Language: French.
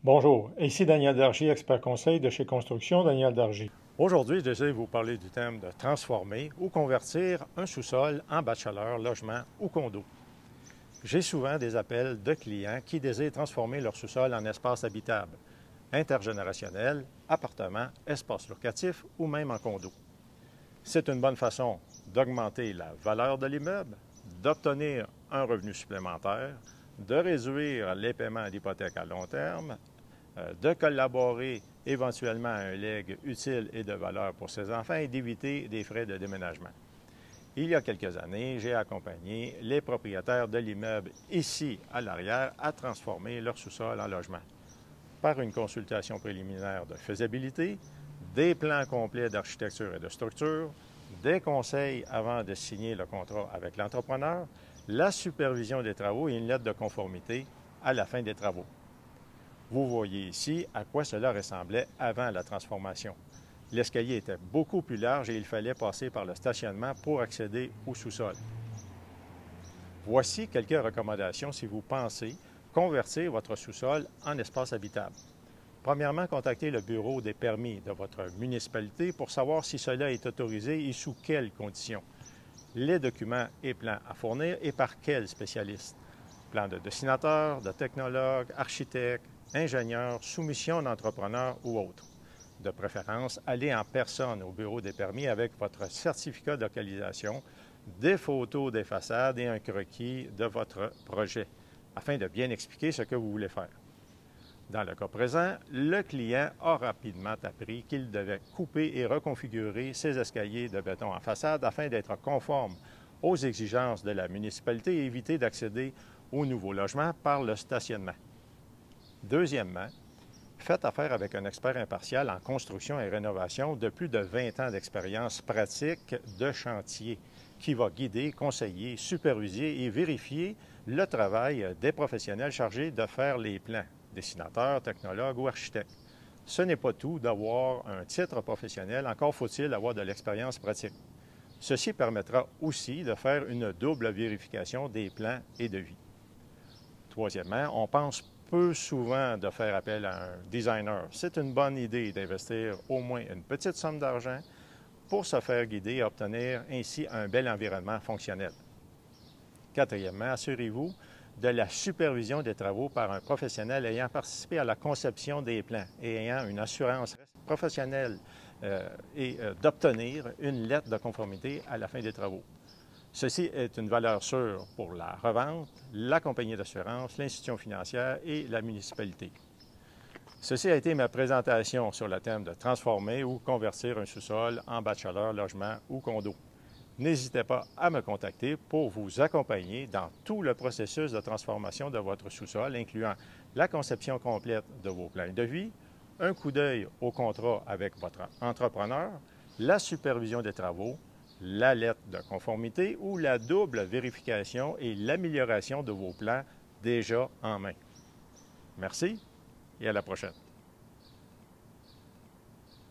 Bonjour, ici Daniel Dargy, expert conseil de chez Construction Daniel Dargy. Aujourd'hui, je désire vous parler du thème de transformer ou convertir un sous-sol en bachelor, logement ou condo. J'ai souvent des appels de clients qui désirent transformer leur sous-sol en espace habitable, intergénérationnel, appartement, espace locatif ou même en condo. C'est une bonne façon d'augmenter la valeur de l'immeuble, d'obtenir un revenu supplémentaire, de réduire les paiements d'hypothèque à long terme, de collaborer éventuellement à un legs utile et de valeur pour ses enfants et d'éviter des frais de déménagement. Il y a quelques années, j'ai accompagné les propriétaires de l'immeuble ici à l'arrière à transformer leur sous-sol en logement. Par une consultation préliminaire de faisabilité, des plans complets d'architecture et de structure, des conseils avant de signer le contrat avec l'entrepreneur, la supervision des travaux et une lettre de conformité à la fin des travaux. Vous voyez ici à quoi cela ressemblait avant la transformation. L'escalier était beaucoup plus large et il fallait passer par le stationnement pour accéder au sous-sol. Voici quelques recommandations si vous pensez convertir votre sous-sol en espace habitable. Premièrement, contactez le bureau des permis de votre municipalité pour savoir si cela est autorisé et sous quelles conditions. Les documents et plans à fournir et par quels spécialistes. Plans de dessinateurs, de technologues, architectes, ingénieurs, soumission d'entrepreneurs ou autres. De préférence, allez en personne au bureau des permis avec votre certificat de localisation, des photos des façades et un croquis de votre projet, afin de bien expliquer ce que vous voulez faire. Dans le cas présent, le client a rapidement appris qu'il devait couper et reconfigurer ses escaliers de béton en façade afin d'être conforme aux exigences de la municipalité et éviter d'accéder au nouveau logement par le stationnement. Deuxièmement, faites affaire avec un expert impartial en construction et rénovation de plus de 20 ans d'expérience pratique de chantier qui va guider, conseiller, superviser et vérifier le travail des professionnels chargés de faire les plans, dessinateurs, technologues ou architectes. Ce n'est pas tout d'avoir un titre professionnel, encore faut-il avoir de l'expérience pratique. Ceci permettra aussi de faire une double vérification des plans et devis. Troisièmement, on pense peu souvent de faire appel à un designer. C'est une bonne idée d'investir au moins une petite somme d'argent pour se faire guider et obtenir ainsi un bel environnement fonctionnel. Quatrièmement, assurez-vous de la supervision des travaux par un professionnel ayant participé à la conception des plans et ayant une assurance professionnelle et d'obtenir une lettre de conformité à la fin des travaux. Ceci est une valeur sûre pour la revente, la compagnie d'assurance, l'institution financière et la municipalité. Ceci a été ma présentation sur le thème de transformer ou convertir un sous-sol en bachelor, logement ou condo. N'hésitez pas à me contacter pour vous accompagner dans tout le processus de transformation de votre sous-sol, incluant la conception complète de vos plans de devis, un coup d'œil au contrat avec votre entrepreneur, la supervision des travaux, la lettre de conformité ou la double vérification et l'amélioration de vos plans déjà en main. Merci et à la prochaine.